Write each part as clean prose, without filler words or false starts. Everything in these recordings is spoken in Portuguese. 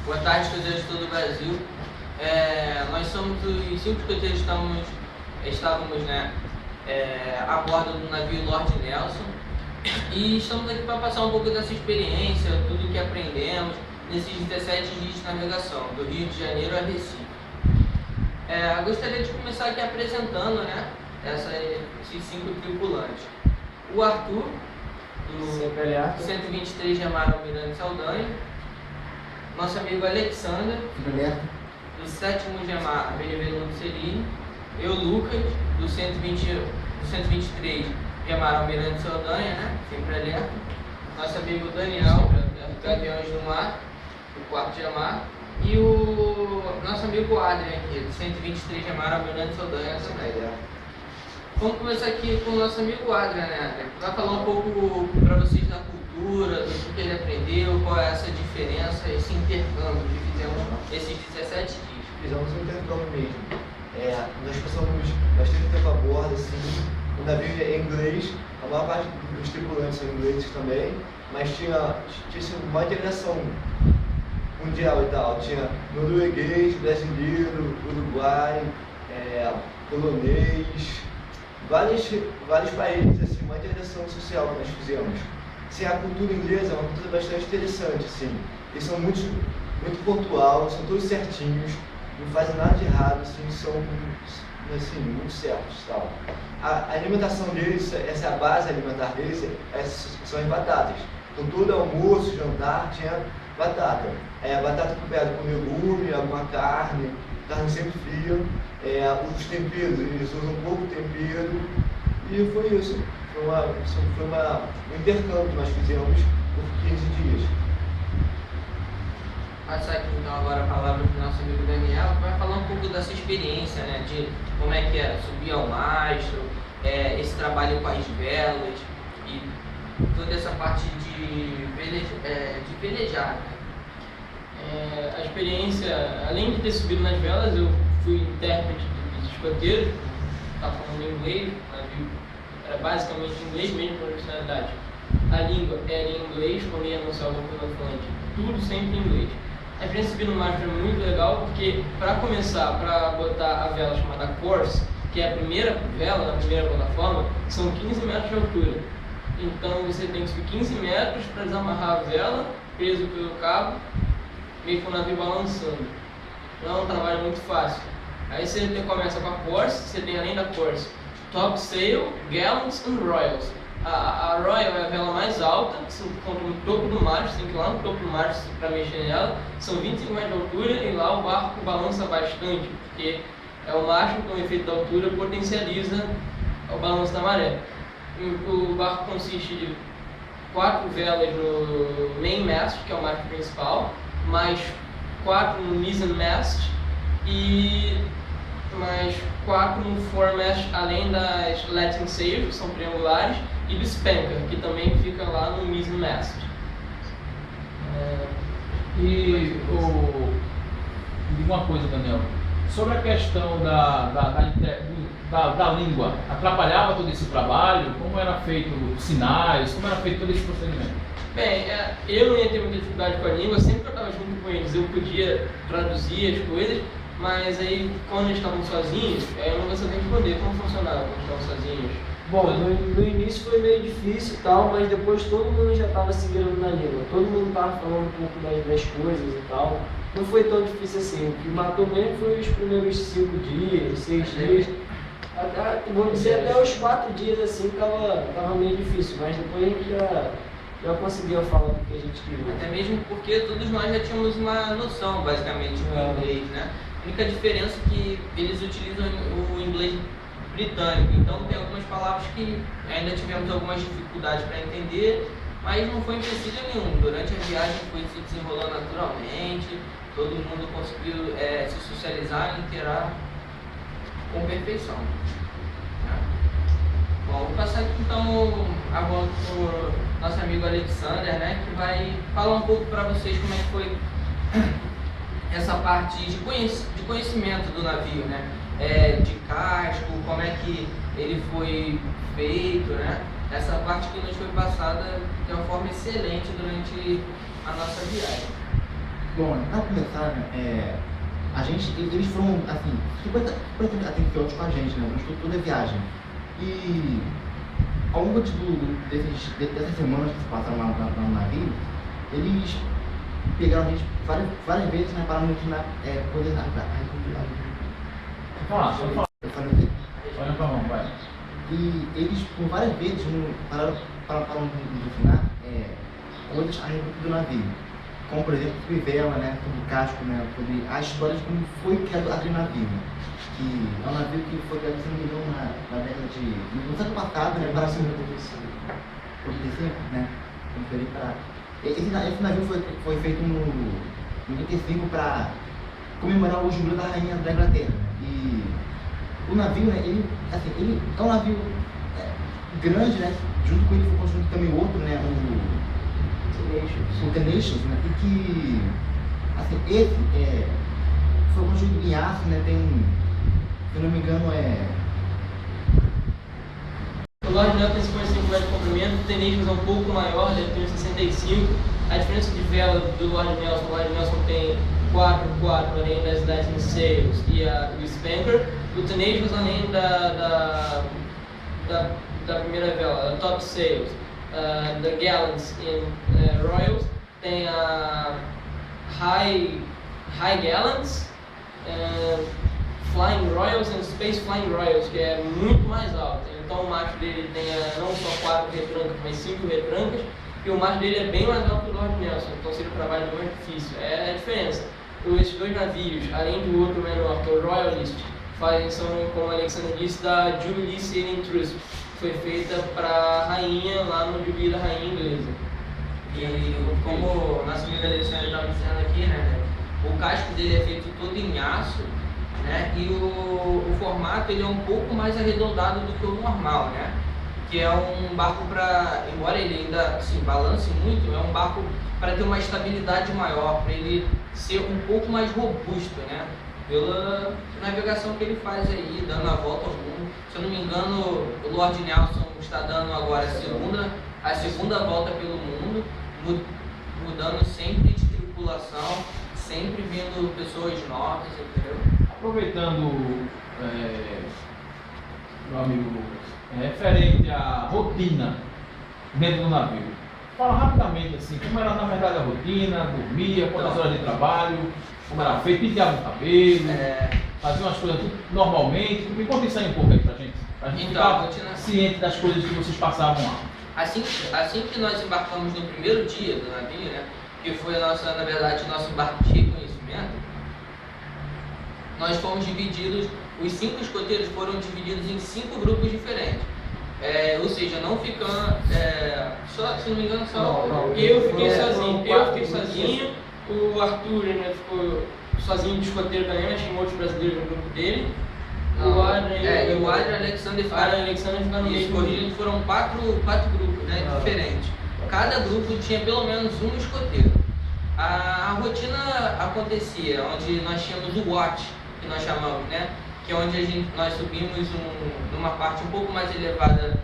Boa tarde, escoteiros de todo o Brasil. Nós somos os 5 escoteiros que estávamos a bordo do navio Lord Nelson e estamos aqui para passar um pouco dessa experiência, tudo que aprendemos nesses 17 dias de navegação, do Rio de Janeiro a Recife. Gostaria de começar aqui apresentando esses 5 tripulantes. O Arthur, do 123 Yamar Almirante Saldanha. Nosso amigo Alexander, do 7º Yamar Benevenuto Cellini. Eu, Lucas, do 123 Yamar Almirante Saldanha, sempre alerta. Nosso amigo Daniel, do Gaviões do Mar, do 4º Yamar. E o nosso amigo Adrian aqui, do 123 Yamar Almirante Saldanha também. Vamos começar aqui com o nosso amigo Adrian, Vai falar um pouco para vocês da cultura, do que ele aprendeu, qual é essa diferença, esse intercâmbio que fizemos esses 17 dias. Fizemos um intercâmbio mesmo. Nós passamos bastante tempo a bordo, assim. O navio é inglês, a maior parte dos tripulantes são ingleses também, mas tinha uma integração mundial e tal. Tinha norueguês, brasileiro, uruguai, polonês, vários países, assim, uma integração social que nós fizemos. Assim, a cultura inglesa é uma cultura bastante interessante, assim. Eles são muito pontual, são todos certinhos, não fazem nada de errado, assim, são assim, muito certos, tal. A alimentação deles, essa é a base alimentar deles, são as batatas. Então todo almoço, jantar tinha batata. Batata coberta com legume, alguma carne sempre fria. Os temperos, eles usam pouco tempero. E foi isso. Foi um intercâmbio que nós fizemos por 15 dias. Passar aqui então agora a palavra para o nosso amigo Daniel, que vai falar um pouco dessa experiência, de como é que é subir ao mastro, esse trabalho com as velas e toda essa parte de velejar. A experiência, além de ter subido nas velas, eu fui intérprete dos escoteiros, estava falando inglês, o navio era basicamente inglês mesmo para a universidade. A língua era em inglês, quando ia anunciar alguma coisa no Atlântico, tudo sempre em inglês. A experiência subir no mastro é muito legal porque, para começar, para botar a vela chamada course, que é a primeira vela, na primeira plataforma, são 15 metros de altura. Então você tem que subir 15 metros para desamarrar a vela, preso pelo cabo, meio que o navio balançando. Não é um trabalho muito fácil. Aí você começa com a course, você tem além da course topsail, gallants and royals. A royal é a vela mais alta, que se encontra no topo do mastro, você tem que ir lá no topo do mastro para mexer nela. São 25 metros de altura e lá o barco balança bastante, porque é o mastro com o efeito da altura potencializa o balanço da maré. O barco consiste de 4 velas no main mast, que é o mastro principal, mais 4 no mizzen mast e mais 4 no foremast, além das lateen sails, que são triangulares, e do spanker, que também fica lá no mizzen mast. Me diga uma coisa, Daniel, sobre a questão da língua, atrapalhava todo esse trabalho? Como era feito os sinais? Como era feito todo esse procedimento? Bem, eu não ia ter muita dificuldade com a língua, sempre que eu estava junto com eles eu podia traduzir as coisas, mas aí quando eles estavam sozinhos, eu não conseguia responder como funcionava quando estavam sozinhos. Bom, no início foi meio difícil e tal, mas depois todo mundo já estava se virando na língua, todo mundo estava falando um pouco das coisas e tal. Não foi tão difícil assim, o que matou mesmo foi os primeiros 5 dias, 6 dias, vamos dizer até os 4 dias assim, tava meio difícil, mas depois a gente já conseguia falar o que a gente queria. Até mesmo porque todos nós já tínhamos uma noção, basicamente, do inglês, A única diferença é que eles utilizam o inglês britânico, então tem algumas palavras que ainda tivemos algumas dificuldades para entender, mas não foi empecilho nenhum. Durante a viagem foi se desenrolando naturalmente, todo mundo conseguiu se socializar e interar com perfeição. Bom, vou passar aqui então a volta para o nosso amigo Alexander, que vai falar um pouco para vocês como é que foi essa parte de conhecimento do navio, de casco, como é que ele foi feito, Essa parte que nos foi passada de uma forma excelente durante a nossa viagem. Bom, para começar, né, eles foram, assim, super atenciosos com a gente, né, durante toda a viagem. E ao longo dessas semanas que se passaram lá no navio, eles pegaram a gente várias vezes, né, para nos poder Fala. Olha pra mão, vai. E eles, por várias vezes, pararam para nos ensinar coisas a respeito do navio. Como, por exemplo, sobre vela, né, sobre casco, né, sobre a história de como foi criado aquele navio. Que é um navio que foi criado, se não me engano, na década no século passado, né, para 85, né, esse navio foi feito em 85 para comemorar o jubileu da rainha da Inglaterra. E o navio, né, ele é um navio grande, né, junto com ele foi construído também outro, né, o The Nations, né, e que, assim, esse foi construído em aço, né, tem, se eu não me engano, O Lord Nelson tem 55 metros de comprimento, o The Nations é um pouco maior, deve ter 65. A diferença de vela do Lord Nelson, o Lord Nelson tem 4x4 além das Lightning Sails e o Spanker. O The Nations, além da primeira vela, a Top Sails, da Gallants e Royals, tem a High Gallants, Flying Royals e Space Flying Royals, que é muito mais alto. Então o macho dele tem não só 4 retrancas, mas 5 retrancas, e o macho dele é bem mais alto que o Lord Nelson, então seria um trabalho mais difícil. É a diferença. Esses dois navios, além do outro menor, que é o Royalist, são, como a Alexandre disse, da Jubilee Sailing Trust, foi feita para a rainha lá no Jubilee da rainha inglesa. E como o nosso amigo Alexandre estava dizendo aqui, né, o casco dele é feito todo em aço, né, e o formato ele é um pouco mais arredondado do que o normal, né, que é um barco para, embora ele ainda se balance muito, é um barco para ter uma estabilidade maior, para ele ser um pouco mais robusto, né, pela navegação que ele faz aí, dando a volta ao mundo. Se eu não me engano, o Lord Nelson está dando agora a segunda volta pelo mundo, mudando sempre de tripulação, sempre vindo pessoas novas, entendeu? Aproveitando, meu amigo Lucas, referente à rotina dentro do navio. Fala rapidamente assim, como era na verdade a rotina, dormia, quantas horas de trabalho, como era feito, penteava o cabelo, fazia umas coisas tudo normalmente. Me conta isso aí um pouco aí pra gente Então, ficar ciente das coisas que vocês passavam lá. Assim que nós embarcamos no primeiro dia do navio, né, que foi na verdade, nosso embarque de reconhecimento, nós fomos divididos, os 5 escoteiros foram divididos em 5 grupos diferentes. Ou seja, não ficando, só, se não me engano, só eu fiquei sozinho, o Arthur, né, ficou sozinho de escoteiro também, mas tinha outros brasileiros no grupo dele. O Adrian o Alexander ficaram no e escolhidos foram 4 grupos, né, diferentes. Cada grupo tinha pelo menos um escoteiro. A rotina acontecia onde nós tínhamos o watch, que nós chamamos, né, que é onde nós subimos numa parte um pouco mais elevada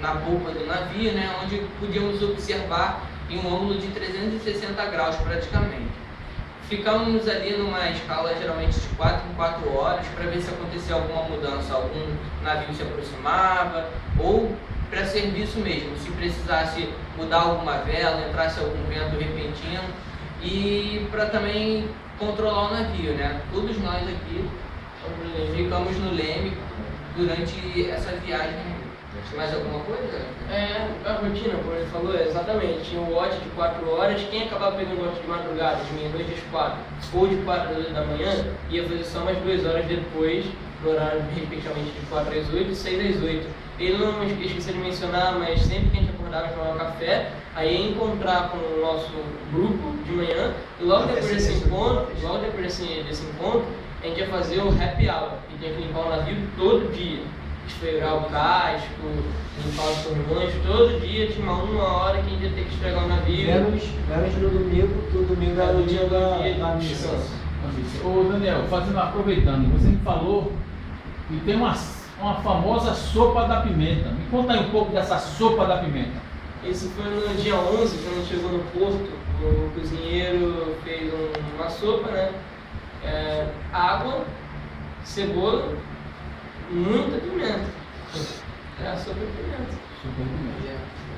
na polpa do navio, né, onde podíamos observar em um ângulo de 360 graus praticamente. Ficamos ali numa escala geralmente de 4 em 4 horas para ver se acontecia alguma mudança, algum navio se aproximava ou para serviço mesmo, se precisasse mudar alguma vela, entrasse algum vento repentino e para também controlar o navio, né? Todos nós aqui ficamos no leme durante essa viagem. Mais alguma coisa? A rotina, como ele falou, exatamente. Tinha o watch de 4 horas, quem acabava pegando o watch de madrugada, de meia-noite às 4, ou de 4 às 8 da manhã, ia fazer só mais 2 horas depois, no horário respectivamente de 4 às 8 e 6 às 8. Ele não esqueceu de mencionar, mas sempre que a gente acordava para tomar um café, aí ia encontrar com o nosso grupo de manhã, e logo depois desse encontro, a gente ia fazer o happy hour, que tinha que limpar o navio todo dia. Esfregar o casco, limpar os corrimões, todo dia tinha uma hora que a gente ia ter que esfregar o navio. Menos no domingo, que o domingo era o dia da missa. Ô Daniel, aproveitando, você me falou que tem uma famosa sopa da pimenta. Me conta aí um pouco dessa sopa da pimenta. Esse foi no dia 11, quando chegou no porto, o cozinheiro fez uma sopa, né? Água, cebola, muita pimenta. É a sopa de pimenta.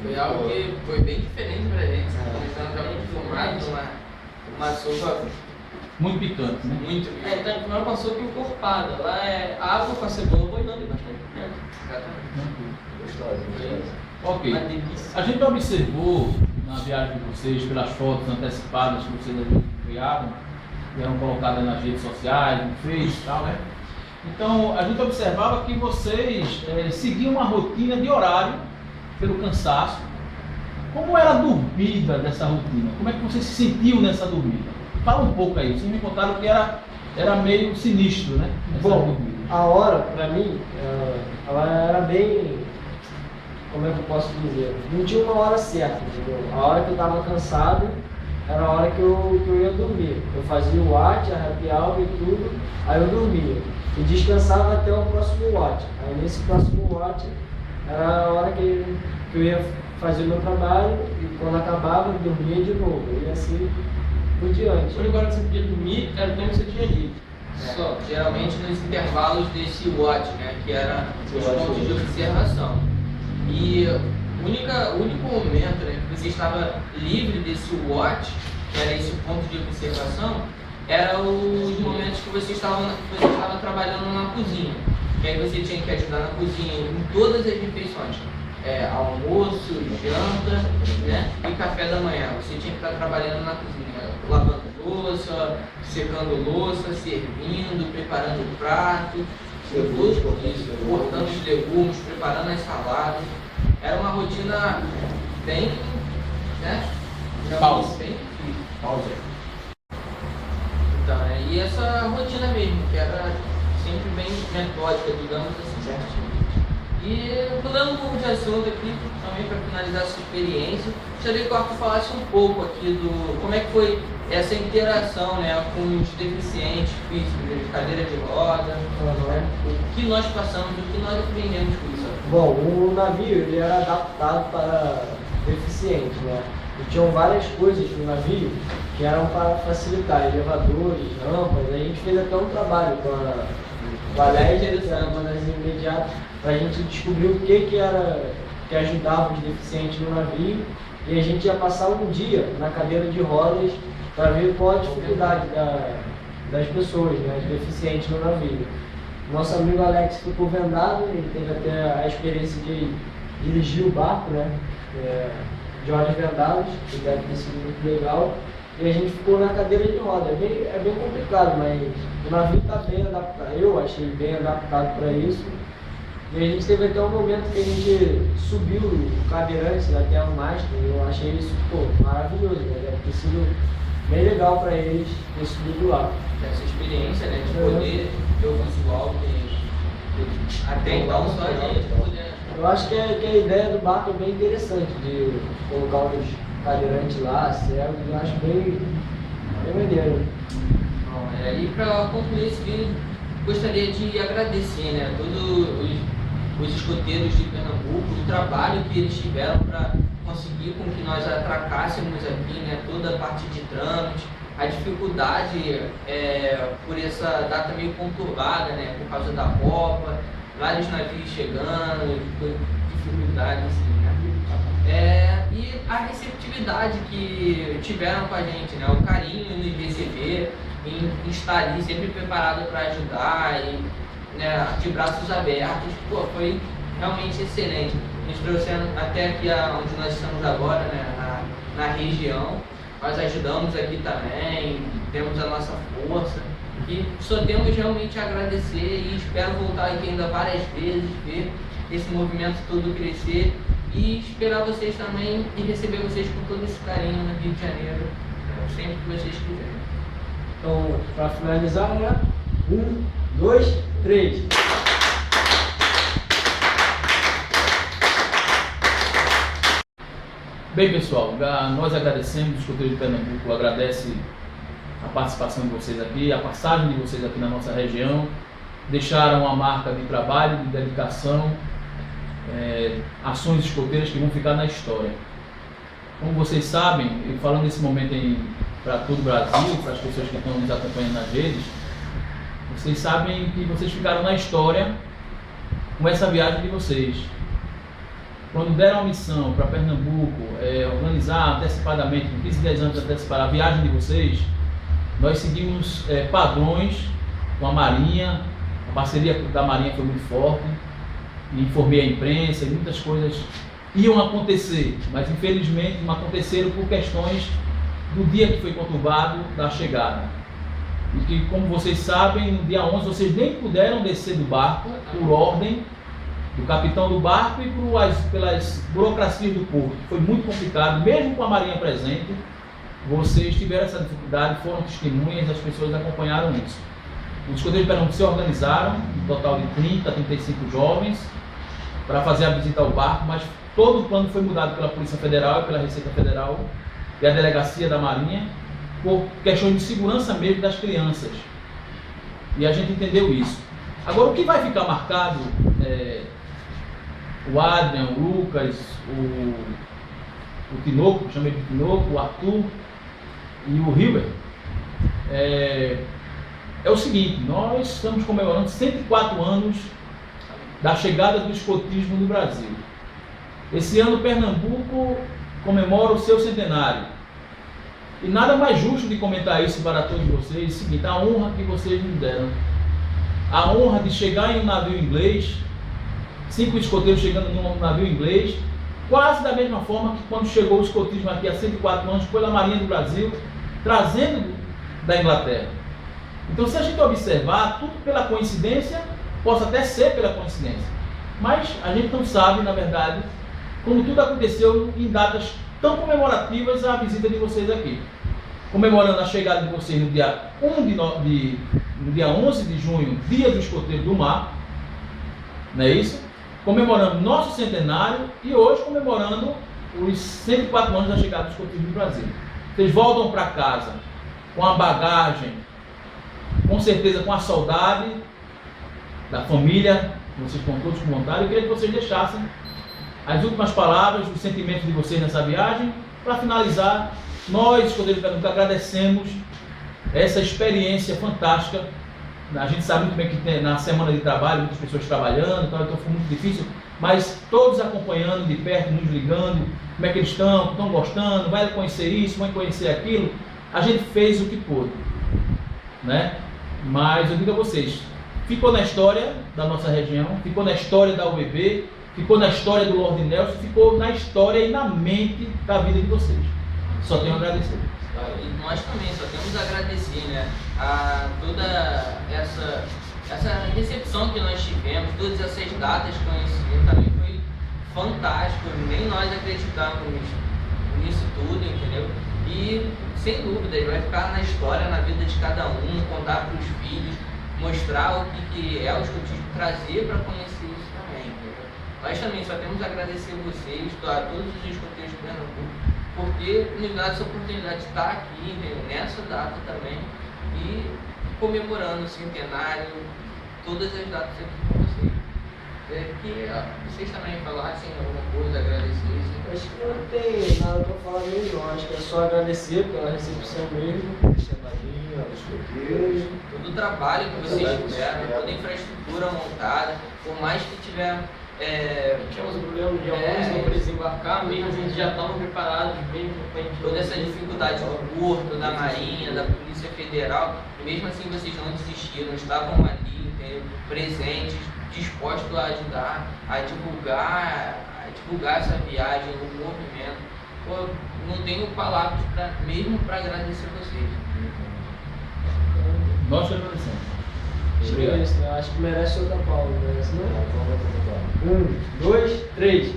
Foi algo que foi bem diferente pra gente. Nós estamos muito acostumados uma sopa Muito picante, né? muito Então não é uma sopa encorpada. Lá é água com a cebola boiando e bastante pimenta. exatamente. Gostosa. Ok. Uma delícia. A gente observou na viagem de vocês, pelas fotos antecipadas que vocês criaram, que eram colocadas nas redes sociais, no Face e tal, né? Então, a gente observava que vocês seguiam uma rotina de horário pelo cansaço. Como era a dormida dessa rotina? Como é que você se sentiu nessa dormida? Fala um pouco aí. Vocês me contaram que era meio sinistro, né? Essa Bom, dormida. a hora, pra mim, ela era bem... Como é que eu posso dizer? Não tinha uma hora certa, entendeu? A hora que eu tava cansado era a hora que eu ia dormir. Eu fazia o watch, a happy hour e tudo, aí eu dormia. E descansava até o próximo watch. Aí nesse próximo watch era a hora que eu ia fazer o meu trabalho e quando acabava eu dormia de novo. E assim por diante. O único hora que você podia dormir era o tempo que você tinha livre. Só, geralmente nos intervalos desse watch, né? Que era os pontos de observação. E o único momento, né, que você estava livre desse watch, que era esse ponto de observação, era os momentos que você estava trabalhando na cozinha. Que aí você tinha que ajudar na cozinha em todas as refeições. Almoço, janta, né, e café da manhã. Você tinha que estar trabalhando na cozinha, lavando louça, secando louça, servindo, preparando o prato, tudo isso, cortando os legumes, preparando as saladas. Era uma rotina bem, né? Pausa. Bem difícil. Pausa. Então, e essa rotina mesmo, que era sempre bem metódica, digamos assim. Certinho. E mudando um pouco de assunto aqui, também para finalizar essa experiência, gostaria que o Arthur falasse um pouco aqui do como é que foi essa interação, né, com os deficientes físicos, de cadeira de roda, né, o que nós passamos, o que nós aprendemos com isso. Bom, o navio ele era adaptado para deficientes, né? E tinham várias coisas no navio que eram para facilitar, elevadores, rampas. A gente fez até um trabalho com a Légia, que era uma das imediatas, para a gente descobrir o que era que ajudava os deficientes no navio. E a gente ia passar um dia na cadeira de rodas para ver qual a dificuldade das pessoas, né, os deficientes no navio. Nosso amigo Alex ficou vendado, ele teve até a experiência de dirigir o barco, né, de olhos vendados, que deve ter sido muito legal. E a gente ficou na cadeira de roda. É bem complicado, mas o navio está bem adaptado. Eu achei bem adaptado para isso. E a gente teve até um momento que a gente subiu o cadeirante até o mastro. E eu achei isso maravilhoso, né? Deve ter sido bem legal para eles ter subido lá. Essa experiência, né, de poder ter o visual que até então só a gente podia. Eu acho que a ideia do barco é bem interessante, de colocar os cadeirantes lá, cegos, eu acho bem maneiro. Bom, e para concluir esse vídeo, gostaria de agradecer, né, todos os escoteiros de Pernambuco, o trabalho que eles tiveram para conseguir com que nós atracássemos aqui, né, toda a parte de trâmite, a dificuldade por essa data meio conturbada, né, por causa da Copa, vários navios chegando, dificuldades assim, né? E a receptividade que tiveram com a gente, né, o carinho em nos receber, em estar ali sempre preparado para ajudar e, né, de braços abertos, foi realmente excelente. Nos trouxeram até aqui onde nós estamos agora, né, na região. Nós ajudamos aqui também, temos a nossa força e só temos realmente a agradecer e espero voltar aqui ainda várias vezes, ver esse movimento todo crescer e esperar vocês também e receber vocês com todo esse carinho no Rio de Janeiro, sempre que vocês quiserem. Então, para finalizar, né? 1, 2, 3. Bem, pessoal, nós agradecemos, o Escoteiro de Pernambuco agradece a participação de vocês aqui, a passagem de vocês aqui na nossa região, deixaram uma marca de trabalho, de dedicação, ações escoteiras que vão ficar na história. Como vocês sabem, e falando nesse momento em para todo o Brasil, para as pessoas que estão nos acompanhando nas redes, vocês sabem que vocês ficaram na história com essa viagem de vocês. Quando deram a missão para Pernambuco, organizar antecipadamente, com 15, 10 anos antecipar a viagem de vocês, nós seguimos padrões com a Marinha, a parceria da Marinha foi muito forte, e informei a imprensa e muitas coisas iam acontecer, mas infelizmente não aconteceram por questões do dia que foi conturbado da chegada. E que, como vocês sabem, no dia 11 vocês nem puderam descer do barco por ordem do capitão do barco e pelas burocracias do porto. Foi muito complicado, mesmo com a Marinha presente, vocês tiveram essa dificuldade, foram testemunhas, as pessoas acompanharam isso. Os escoteiros de Pernambuco se organizaram, um total de 30, 35 jovens, para fazer a visita ao barco, mas todo o plano foi mudado pela Polícia Federal e pela Receita Federal e a Delegacia da Marinha, por questões de segurança mesmo das crianças. E a gente entendeu isso. Agora, o que vai ficar marcado, o Adrian, o Lucas, o Tinoco, chamei de Tinoco, o Arthur e o River, é o seguinte: nós estamos comemorando 104 anos da chegada do escotismo no Brasil. Esse ano Pernambuco comemora o seu centenário. E nada mais justo de comentar isso para todos vocês, o seguinte: a honra que vocês nos deram, a honra de chegar em um navio inglês, 5 escoteiros chegando num navio inglês, quase da mesma forma que quando chegou o escotismo aqui há 104 anos pela Marinha do Brasil, trazendo da Inglaterra. Então, se a gente observar, tudo pela coincidência, possa até ser pela coincidência, mas a gente não sabe, na verdade, como tudo aconteceu em datas tão comemorativas à visita de vocês aqui. Comemorando a chegada de vocês no dia 11 de junho, dia do escoteiro do mar, não é isso? Comemorando nosso centenário e hoje comemorando os 104 anos da chegada do escotismo no Brasil. Vocês voltam para casa com a bagagem, com certeza com a saudade da família, vocês estão todos com vontade. Eu queria que vocês deixassem as últimas palavras, os sentimentos de vocês nessa viagem. Para finalizar, nós, escoteiros de Pernambuco, agradecemos essa experiência fantástica. A gente sabe muito bem que na semana de trabalho, muitas pessoas trabalhando, então foi muito difícil, mas todos acompanhando de perto, nos ligando, como é que eles estão gostando, vai conhecer isso, vai conhecer aquilo. A gente fez o que pôde, né? Mas eu digo a vocês, ficou na história da nossa região, ficou na história da UBB, ficou na história do Lord Nelson, ficou na história e na mente da vida de vocês. Só tenho a agradecer. E nós também só temos a agradecer, né, a toda essa recepção que nós tivemos, todas essas datas que conheciam, também foi fantástico, nem nós acreditávamos nisso tudo, entendeu? E sem dúvida, vai ficar na história, na vida de cada um, contar para os filhos, mostrar o que é o escotismo, trazer para conhecer isso também, entendeu? Nós também só temos a agradecer a vocês, a todos os escoteiros de Pernambuco, por ter nos dado essa oportunidade de estar aqui, entendeu? Nessa data também, e comemorando o centenário, todas as datas aqui com vocês. Que vocês também falassem alguma coisa, agradecessem. Acho que não tem nada para falar mesmo, não. Acho que é só agradecer pela recepção mesmo. Todo o trabalho que vocês tiveram, toda a infraestrutura montada, por mais que tiver. Tivemos um problema no dia 11, não desembarcar, mesmo a gente já estava preparado bem para toda essa dificuldade do porto, da Marinha, da Polícia Federal, mesmo assim vocês não desistiram, estavam ali, entendeu? Presentes, dispostos a ajudar, a divulgar essa viagem, o movimento. Pô, não tenho palavras mesmo para agradecer vocês. Nós te agradecemos. Acho que merece outra palma, merece não? 1, 2, 3.